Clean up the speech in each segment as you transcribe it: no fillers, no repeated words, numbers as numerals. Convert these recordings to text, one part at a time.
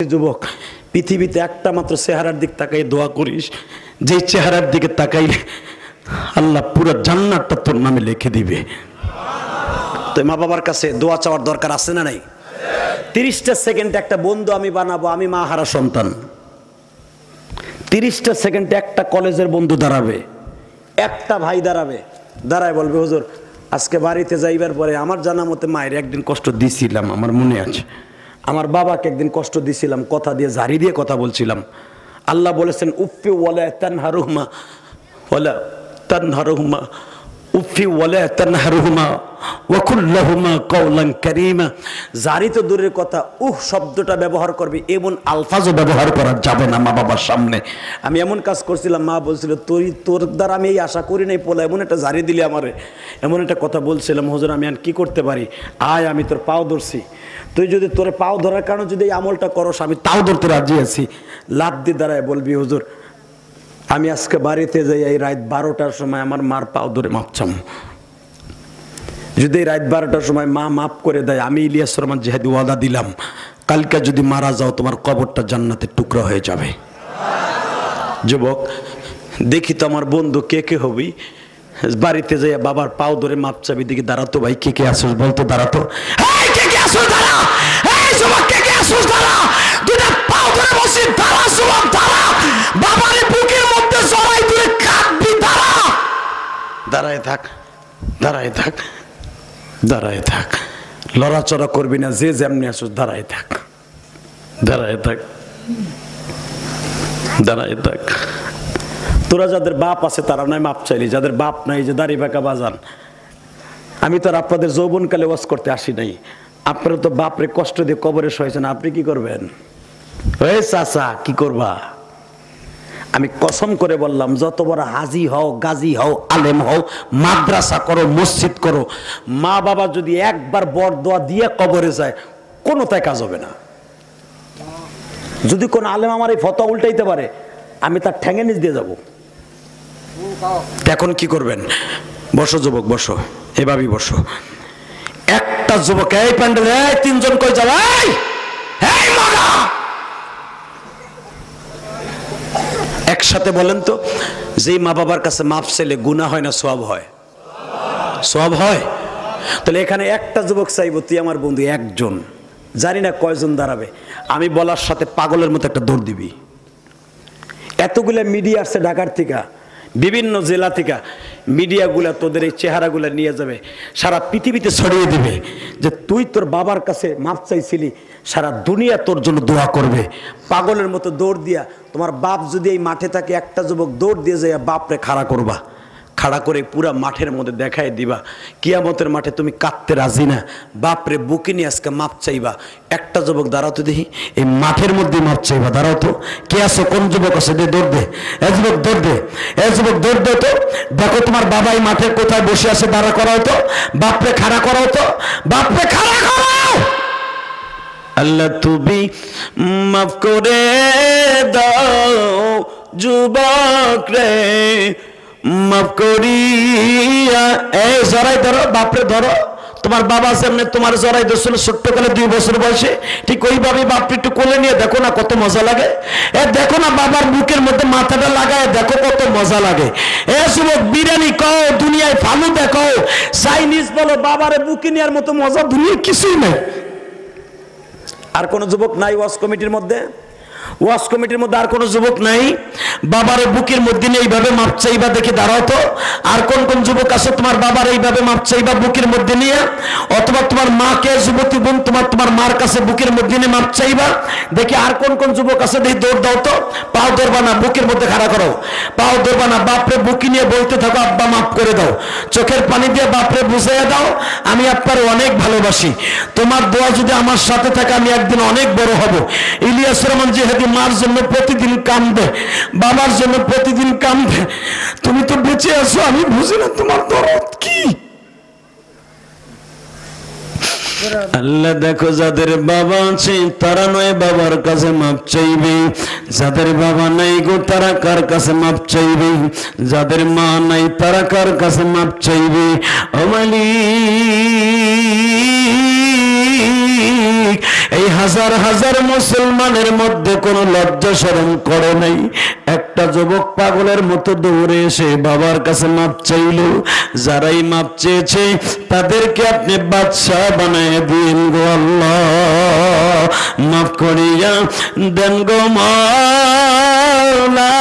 যুবক পৃথিবীতে একটা মাত্র চেহারার দিক তাকাই দোয়া করিস, যে চেহারার দিকে তাকাইলে আল্লাহ পুরো জান্নাতটা তোর নামে লিখে দিবে। তো মা বাবার কাছে দোয়া চাওয়ার দরকার আছে না নাই? 30টা সেকেন্ডে একটা বন্ধু আমি বানাবো, আমি মা হারা সন্তান। 30টা সেকেন্ডে একটা কলেজের বন্ধু দাঁড়াবে, একটা ভাই দাঁড়াবে, দাঁড়ায় বলবে হুজুর আজকে বাড়িতে যাইবার পরে আমার জানা মতে মায়ের একদিন কষ্ট দিছিলাম, আমার মনে আছে, আমার বাবাকে একদিন কষ্ট দিছিলাম, কথা দিয়ে ঝাড়ি দিয়ে কথা বলছিলাম। আল্লাহ বলেছেন উফি ওয়ালা তানহারুহুমা ওয়ালা তানহারুহুমা উফি ওয়ালা তানহারুহুমা ওয়া কুল লাহুমা কাওলান কারীমা। জারি তো দূরের কথা, শব্দটা ব্যবহার করবে এমন আলফাজও ব্যবহার করা যাবে না মা বাবার সামনে। আমি এমন কাজ করছিলাম, মা বলছিল তোর দ্বারা আমি এই আশা করি নাই, পোলা এমন একটা জারি দিলি আমারে, এমন একটা কথা বলছিলাম, হুজুর আমি আর কি করতে পারি, আয় আমি তোর পাও ধরছি, তুই যদি তোর পাও ধরার কারণে যদি এই আমলটা করস আমি তাও ধরতে রাজি আছি। লাভ দিয়ে দাঁড়ায় বলবি হুজুর আমি আজকে বাড়িতে যাই এই রাত 12টার সময় আমার মার পাও ধরে মাপ চাম। যদি রাত 12টার সময় মা মাফ করে দেয়, আমি ইলিয়াস রহমান জিহাদি ওয়াদা দিলাম কালকে যদি মারা যাও তোমার কবরটা জান্নাতের টুকরা হয়ে যাবে। যুবক দেখি তো আমার বন্ধু কে কে হবি, বাড়িতে যাই বাবার পাও ধরে মাপ চাবি, দেখি দাঁড়াতো ভাই কে কে আসোস বলতো, দাঁড়াতো কে কে আসোস দাঁড়া, এই যুবক কে কে আসোস দাঁড়া, দুটা পাও ধরে বসি দাঁড়া যুবক দাঁড়া, বাবার বুকের মধ্যে জড়াই ধরে কাঁদবি দাঁড়া, দাঁড়ায় থাক দাঁড়ায় থাক দাঁড়ায় থাক, লড়াচড়া করবি না, যে যেমনি আসোস দাঁড়ায় থাক দাঁড়ায় থাক দাঁড়ায় থাক। তোরা যাদের বাপ আছে তারা নয় মাপ চাইলি, যাদের বাপ নাই যে দাড়ি বাঁকা বাজান। আমি তো আর আপনাদের যৌবনকালে ওয়াজ করতে আসি নাই, আপনারা তো বাপরে কষ্ট দিয়ে কবরে শোয়েছেন, আপনি কি করবেন? ওই চাচা কি করবা? আমি কসম করে বললাম যত বড় হাজি হও, গাজী হও, আলেম হও, মাদ্রাসা করো, মসজিদ করো, মা বাবা যদি একবার বরদোয়া দিয়ে কবরে যায় কোনোটাই কাজ হবে না। যদি কোন আলেম আমার এই ফতোয়া উল্টাইতে পারে আমি তার ঠ্যাঙে নিচ দিয়ে যাবো। এখন কি করবেন? বসো যুবক বসো, এভাবেই বসো। একটা যুবক এই প্যান্ডেল এই তিনজন কই যাও, এই মগা একসাথে বলেন তো, যেই মা বাবার কাছে মাপ চাইলে গুনাহ হয় না সওয়াব হয়? সওয়াব হয়। তাহলে এখানে একটা যুবক চাইবো তুই আমার বন্ধু একজন, জানি না কয়জন দাঁড়াবে, আমি বলার সাথে পাগলের মতো একটা দৌড় দিবি। এতগুলা মিডিয়া আসছে ঢাকার থেকে, বিভিন্ন জেলা থেকে, মিডিয়াগুলা তোদের এই চেহারাগুলা নিয়ে যাবে, সারা পৃথিবীতে ছড়িয়ে দিবে যে তুই তোর বাবার কাছে মাপ চাইছিলি, সারা দুনিয়া তোর জন্য দোয়া করবে। পাগলের মতো দৌড় দিয়া তোমার বাপ যদি এই মাঠে থাকে, একটা যুবক দৌড় দিয়ে যায় বাপরে খাড়া করবা, খাড়া করে পুরা মাঠের মধ্যে দেখায় দিবা কিয়ামতের মাঠে তুমি কাঁদতে রাজি না, বাপরে বুকে নিয়ে আজকে মাপ চাইবা। একটা যুবক দাঁড়াতো দেখি এই মাঠের মধ্যে মাপ চাইবা, দাঁড়াও তো কে আছে, কোন যুবক আছে, দে দৌড় দে, এ যুবক দৌড় দে, এ যুবক দৌড় দে তো, দেখো তোমার বাবা এই মাঠের কোথায় বসে আছে, দাঁড়া করাও তো, বাপরে খাড়া করাও তো, বাপরে খাড়া করাও। আল্লাহ তুমি মাফ করে দাও যুবক রে মাফ করিয়া, এই জড়াই ধরো বাপরে ধরো, তোমার বাবা যেমনি তোমার জড়াই ধরছিল ছোট্টকালে 2 বছর বয়সে, ঠিক ওইভাবে বাপরে একটু কোলে নিয়ে দেখো না কত মজা লাগে। দেখো না বাবার বুকের মধ্যে মাথাটা লাগায় দেখো কত মজা লাগে। যুবক বিরিয়ানি খাও, দুনিয়ায় ফালু দেখো, চাইনিজ বলো, বাবারে বুকে নেওয়ার মতো মজা দুনিয়ায় কিছুই নেই। আর কোন যুবক নাই ওয়াজ কমিটির মধ্যে? ওয়াজ কমিটির মধ্যে আর কোন যুবক নাই? বাবার বুকের মধ্যে নিয়ে এইভাবে মাপ চাইবা, দেখে দাঁড়াও তো। আর কোন কোন যুবক আছে তোমার বাবার এইভাবে মাপ চাইবা বুকের মধ্যে নিয়ে, অথবা তোমার মাকে যুবতী বোন তোমার মার কাছে বুকের মধ্যে নিয়ে মাপ চাইবা, দেখি আর কোন কোন যুবক আছে, দেখি দৌড় দাও তো। পাও ধরবা না, বুকের মধ্যে খাড়া করো, পাও ধরবা না, বাপরে বুকি নিয়ে বলতে থাকো আব্বা মাফ করে দাও, চোখের পানি দিয়ে বাপরে বুঝাইয়া দাও আমি আপনার অনেক ভালোবাসি, তোমার দোয়া যদি আমার সাথে থাকে আমি একদিন অনেক বড় হব। ইলিয়াস রহমান জিহাদি মার জন্য প্রতিদিন কান্দে, বাবার জন্য প্রতিদিন কান্দে, তুমি তো বেঁচে আছো, আমি বুঝি না তোমার দরদ কি। আল্লাহ দেখো যাদের বাবা আছে তারা নয় বাবার কাছে মাপ চাইবে, যাদের বাবা নাই গো তারা কার কাছে মাপ চাইবে, যাদের মা নাই তারা কার কাছে মাপ চাইবে। ও মালিক মালিক এই হাজার হাজার মুসলমানের মধ্যে কোনো লজ্জা শরম করে নাই। একটা যুবক পাগলের মতো দৌড়ে এসে বাবার কাছে মাপ চাইল। যারাই মাপ চেয়েছে তাদেরকে আপনি বাদশা বানায় দিন গো আল্লাহ, মাফ করিয়া দেন গো মাওলা,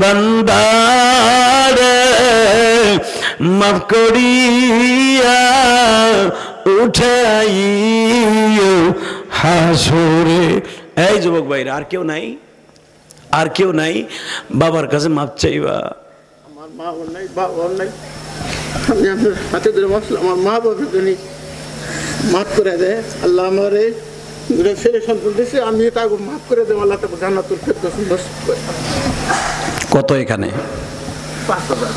বান্দারে মাফ করিয়া উঠাইও হাসরে। এই যুবক ভাইরা, আর কেউ নাই? আর কেউ নাই? বাবার কাছে মাপ চাইবা। আমার মা নাই, বাবা নাই, আমি আপনার হাতে ধরে বসলাম। আমার মা বাবার জন্য মাফ করে দেয় আল্লাহ। আমারে ছেলে সন্তান দিয়েছে, আমি তাকে মাফ করে দেবো আল্লাহ, তাকে জান্নাতুল ফেরদৌস নসিব করে। কত এখানে? ৫,০০০।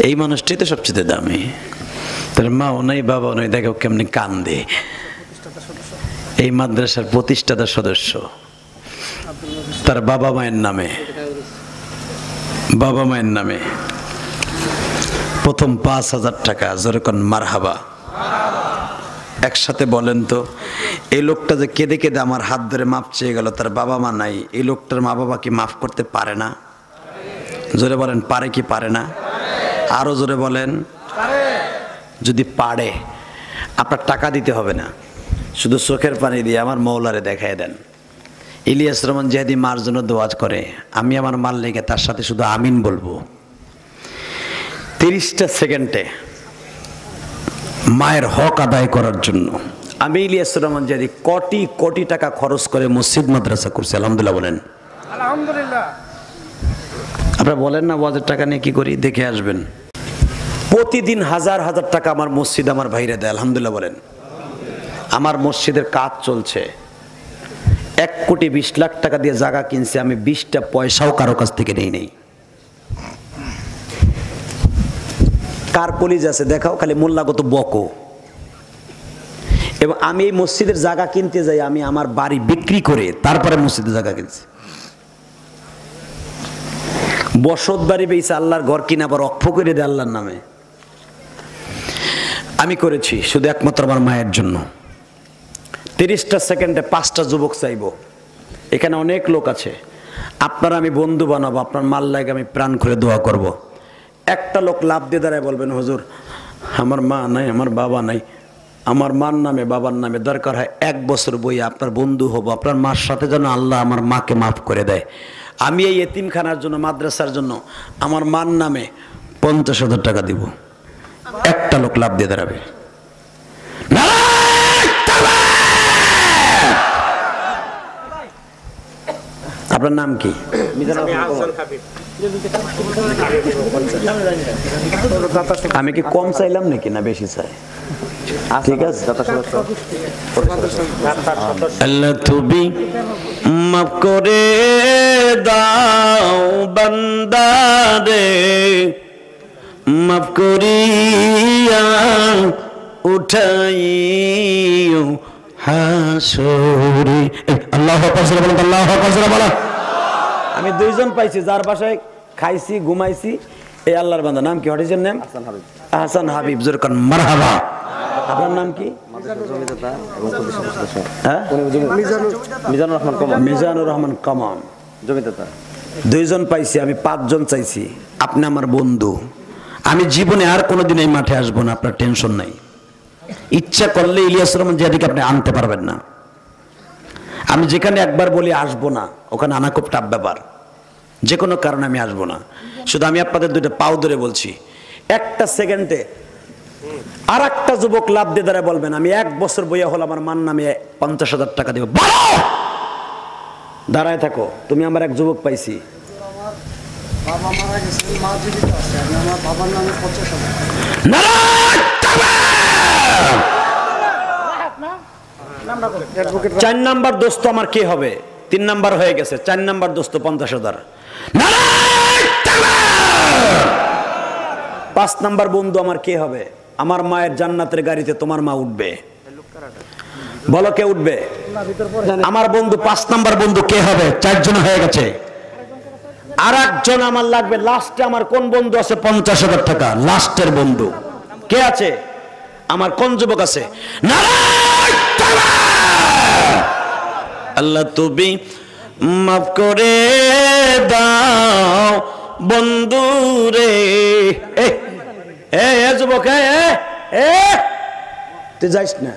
এই মানুষটাই তো সবচেয়ে দামি। তার মাও নাই, বাবাও নাই, দেখো কেমনি কান্দে। এই মাদ্রাসার প্রতিষ্ঠাতা সদস্য, তার বাবা মায়ের নামে, বাবা মায়ের নামে প্রথম ৫,০০০ টাকা। যেরকম মারহাবা, একসাথে বলেন তো, এই লোকটা যে কেঁদে কেঁদে আমার হাত ধরে মাপ চেয়ে গেল, তার বাবা মা নাই, এই লোকটার মা বাবা কি মাফ করতে পারে না? জোরে বলেন, পারে কি পারে না? আরো জোরে বলেন। যদি পারে, আপনার টাকা দিতে হবে না, শুধু চোখের পানি দিয়ে আমার মৌলারে দেখায় দেন। ইলিয়াস রহমান জিহাদি মার জন্য দোয়া করে, আমি আমার মাল লেগে তার সাথে শুধু আমিন বলবো। 30টা সেকেন্ডে মায়ের হক আদায় করার জন্য আমি ইলিয়াস রহমান জিহাদি কোটি কোটি টাকা খরচ করে মসজিদ মাদ্রাসা করছি। আলহামদুলিল্লাহ বলেন। আলহামদুলিল্লাহ। আপনারা বলেন না ওয়াজের টাকা নিয়ে কি করি, দেখে আসবেন। প্রতিদিন হাজার হাজার টাকা আমার মসজিদ আমার ভাইরা দেয়। আলহামদুলিল্লাহ বলেন। আমার মসজিদের কাজ চলছে, 1,20,00,000 টাকা দিয়ে জায়গা কিনছে, আমি 20টা পয়সাও কারো কাছ থেকে নেই। কার পলিজ আছে দেখাও, খালি মোল্লাগত বকো। এবং আমি এই মসজিদের জায়গা কিনতে যাই, আমি আমার বাড়ি বিক্রি করে তারপরে মসজিদের জায়গা কিনছি। বসত বাড়ি বেঁচে আল্লাহর ঘর কিনে আবার অক্ষ করে দেয় আল্লাহর নামে। আমি করেছি শুধু একমাত্র আমার মায়ের জন্য। 30টা সেকেন্ডে 5টা যুবক চাইব। এখানে অনেক লোক আছে, আপনারা আমি বন্ধু বানাবো, আপনার মাল লাগে আমি প্রাণ খুলে দোয়া করব। একটা লোক লাভ দিয়ে দাঁড়ায় বলবেন, হুজুর আমার মা নাই, আমার বাবা নাই, আমার মার নামে বাবার নামে দরকার হয় 1 বছর বই আপনার বন্ধু হব, আপনার মার সাথে যেন আল্লাহ আমার মাকে মাফ করে দেয়। আমি এই এতিমখানার জন্য, মাদ্রাসার জন্য আমার মার নামে 50,000 টাকা দিব। একটা লোক লাভ দিয়ে দাঁড়াবে। আপনার নাম কি? আমি কি কম চাইলাম নাকি না বেশি চাই? ঠিক আছে, আল্লাহ তুমি মাফ করে দাও বান্দারে, মাফ করিয়া উঠাইও হাসরে। আল্লাহু আকবার বলেন, আল্লাহু আকবার বলেন। আমি 2 জন পাইছি যার বাসায় খাইছি ঘুমাইছি, এই আল্লাহর বান্দা। নাম কি? What is your name? Hasan Habib. জোরকান মারহাবা। আপনার নাম কি? মিজানুর রহমান কামান। 2 জন পাইছি, আমি 5 জন চাইছি। আপনি আমার বন্ধু, আমি জীবনে আর কোনোদিন এই মাঠে আসবো না, আপনার টেনশন নাই। ইচ্ছা করলে ইলিয়াস রহমান জিহাদিকে আপনি আনতে পারবেন না। আমি যেখানে একবার বলি আসবো না, ওখানে আনা খুব টাফ ব্যাপার। যে কোনো কারণে আমি আসবো না। শুধু আমি আপনাদের 2টা পাও ধরে বলছি, 1টা সেকেন্ডে আর একটা যুবক লাভ দিয়ে দাঁড়ায় বলবেন, আমি 1 বছর বইয়া হল আমার মান নামে 50,000 টাকা দেব। দাঁড়ায় থাকো, তুমি আমার এক যুবক পাইছি। বাবা মারা গেছে, মা জীবিত আছে, আমি আমার বাবার নামে 50,000। 4 নাম্বার দোস্ত আমার কে হবে? 3 নাম্বার হয়ে গেছে, 4 নাম্বার দোস্ত 50,000। 5 নাম্বার বন্ধু আমার কে হবে? আমার মায়ের জান্নাতের গাড়িতে তোমার মা উঠবে। বলো কে উঠবে? আমার বন্ধু 5 নাম্বার বন্ধু কে হবে? 4 জন হয়ে গেছে। আর একজন আমার লাগবে লাস্টে। আমার কোন বন্ধু আছে 50,000 টাকা? লাস্টের বন্ধু কে আছে? আমার কোন যুবক আছে? নারায়ে তাকবীর! আল্লাহ তুমি মাফ করে দাও বন্ধু রে। এ যুবক, তুই যাইস না।